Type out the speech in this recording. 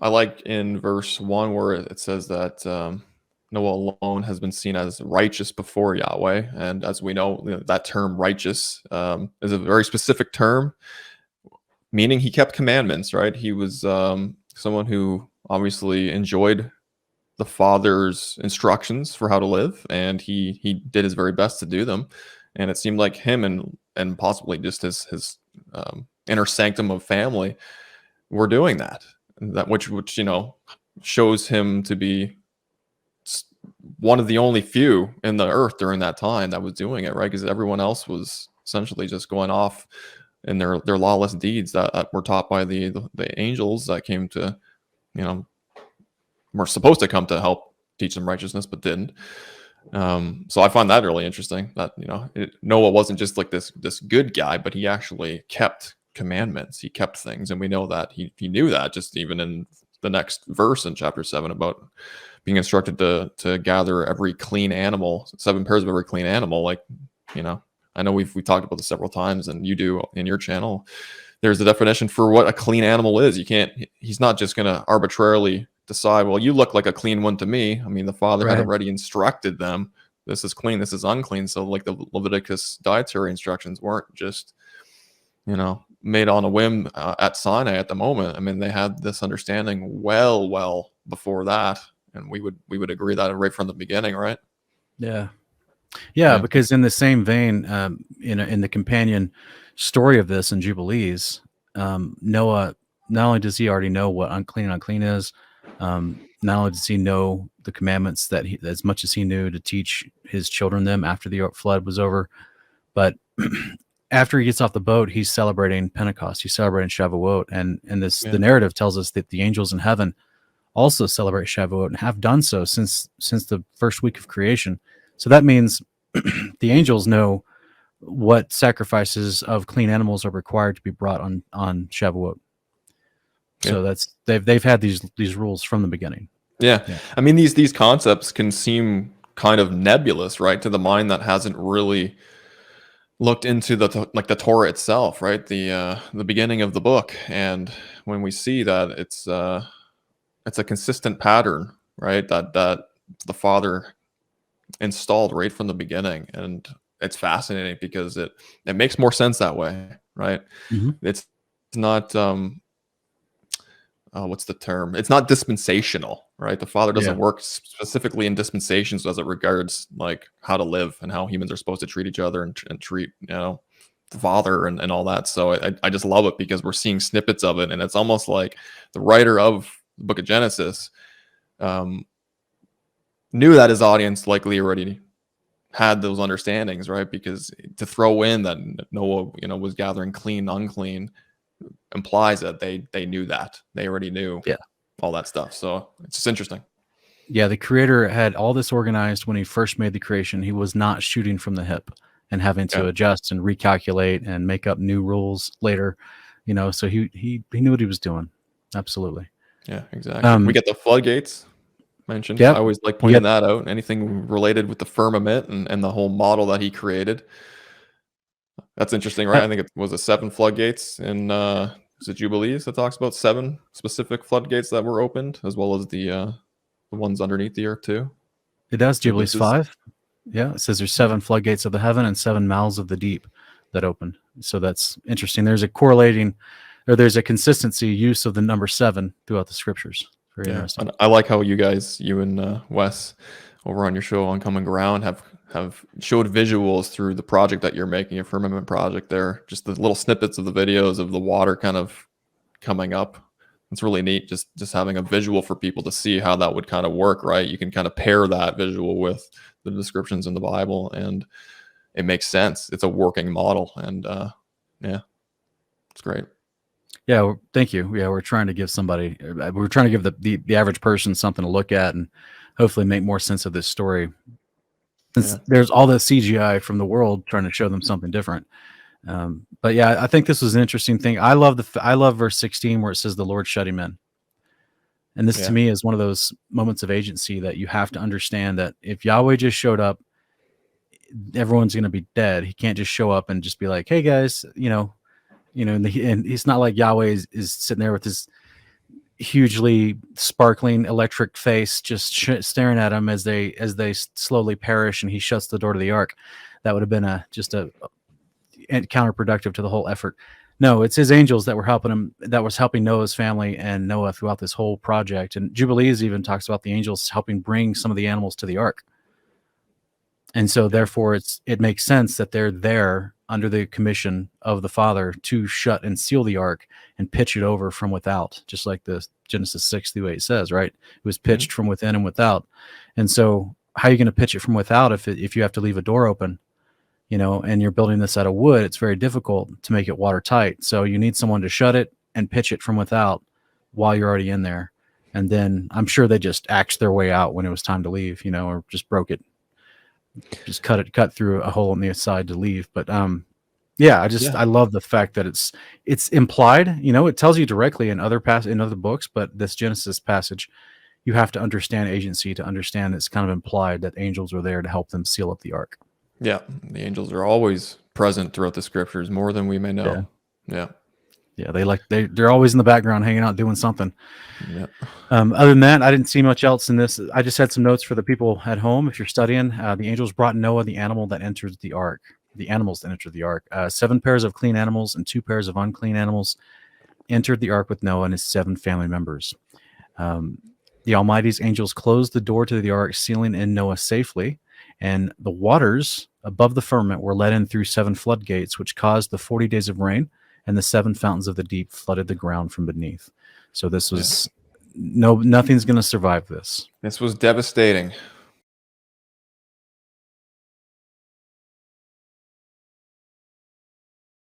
I like in verse 1 where it says that Noah alone has been seen as righteous before Yahweh. And as we know, that term righteous is a very specific term, meaning he kept commandments, right? He was someone who obviously enjoyed the Father's instructions for how to live, and he did his very best to do them. And it seemed like him and possibly just his inner sanctum of family were doing that. Which shows him to be one of the only few in the earth during that time that was doing it, right? Because everyone else was essentially just going off in their lawless deeds that were taught by the angels that came to, were supposed to come to help teach them righteousness, but didn't. So I find that really interesting that, Noah wasn't just like this good guy, but he actually kept commandments. He kept things. And we know that he knew that just even in the next verse in chapter 7 about being instructed to gather every clean animal, 7 pairs of every clean animal. Like, I know we've talked about this several times, and you do in your channel. There's a definition for what a clean animal is. He's not just going to arbitrarily decide, well, you look like a clean one to me. I mean, the Father had already instructed them. This is clean, this is unclean. So like the Leviticus dietary instructions weren't just, made on a whim at Sinai at the moment. I mean, they had this understanding well before that. And we would agree that right from the beginning, right? Yeah. Because in the same vein, in the companion story of this in Jubilees, Noah, not only does he already know what unclean is, not only does he know the commandments that as much as he knew to teach his children them after the flood was over, but after he gets off the boat, he's celebrating Pentecost. He's celebrating Shavuot, and the narrative tells us that the angels in heaven also celebrate Shavuot and have done so since the first week of creation. So that means the angels know what sacrifices of clean animals are required to be brought on Shavuot. So that's they've had these rules from the beginning. Yeah. I mean, these concepts can seem kind of nebulous, right, to the mind that hasn't really looked into the Torah itself, right? The beginning of the book. And when we see that it's a consistent pattern, right? That the Father installed right from the beginning. And it's fascinating because it makes more sense that way, right? Mm-hmm. It's not what's the term? It's not dispensational, right? The Father doesn't work specifically in dispensations as it regards like how to live and how humans are supposed to treat each other and treat, the Father and all that. So I just love it because we're seeing snippets of it, and it's almost like the writer of the book of Genesis knew that his audience likely already had those understandings, right? Because to throw in that Noah, was gathering clean, unclean, implies that they knew that. They already knew all that stuff. So it's just interesting. Yeah, the Creator had all this organized when he first made the creation. He was not shooting from the hip and having to adjust and recalculate and make up new rules later. So he knew what he was doing. Absolutely. Yeah, exactly. We get the floodgates mentioned. I always like pointing that out. Anything related with the firmament and the whole model that he created. That's interesting, right? I think it was 7 floodgates in is it Jubilees that talks about 7 specific floodgates that were opened, as well as the ones underneath the earth too. It does. Jubilees 5. Yeah, it says there's 7 floodgates of the heaven and 7 mouths of the deep that opened. So that's interesting. There's a consistency use of the number 7 throughout the scriptures. Very interesting. I like how you and Wes over on your show on Common Ground have showed visuals through the project that you're making, a Firmament project there. Just the little snippets of the videos of the water kind of coming up. It's really neat just having a visual for people to see how that would kind of work, right? You can kind of pair that visual with the descriptions in the Bible, and it makes sense. It's a working model, and it's great. Yeah, thank you. Yeah, we're trying to give the average person something to look at and hopefully make more sense of this story. There's all the CGI from the world trying to show them something different. But yeah, I think this was an interesting thing. I love verse 16 where it says the Lord shut him in. And this to me is one of those moments of agency that you have to understand that if Yahweh just showed up, everyone's going to be dead. He can't just show up and just be like, hey guys, and it's not like Yahweh is sitting there with hugely sparkling electric face just staring at him as they slowly perish, and he shuts the door to the ark. That would have been just counterproductive to the whole effort. No, it's his angels that were helping him, that was helping Noah's family and Noah throughout this whole project. And Jubilees even talks about the angels helping bring some of the animals to the ark. And so therefore it makes sense that they're there under the commission of the Father to shut and seal the ark and pitch it over from without, just like the Genesis 6:8 says, right? It was pitched from within and without. And so how are you going to pitch it from without if you have to leave a door open? And you're building this out of wood, it's very difficult to make it watertight. So you need someone to shut it and pitch it from without while you're already in there. And then I'm sure they just axed their way out when it was time to leave, or just broke it, just cut through a hole in the side to leave. But I love the fact that it's implied, it tells you directly in other books, but this Genesis passage, you have to understand agency to understand it's kind of implied that angels are there to help them seal up the ark. Yeah, the angels are always present throughout the scriptures, more than we may know. Yeah. They're always in the background, hanging out, doing something. Yeah. Other than that, I didn't see much else in this. I just had some notes for the people at home. If you're studying, the angels brought Noah the animal that enters the ark. The animals that entered the ark. 7 pairs of clean animals and 2 pairs of unclean animals entered the ark with Noah and his 7 family members. The Almighty's angels closed the door to the ark, sealing in Noah safely. And the waters above the firmament were let in through 7 floodgates, which caused the 40 days of rain, and the 7 fountains of the deep flooded the ground from beneath. So this was nothing's going to survive this. This was devastating.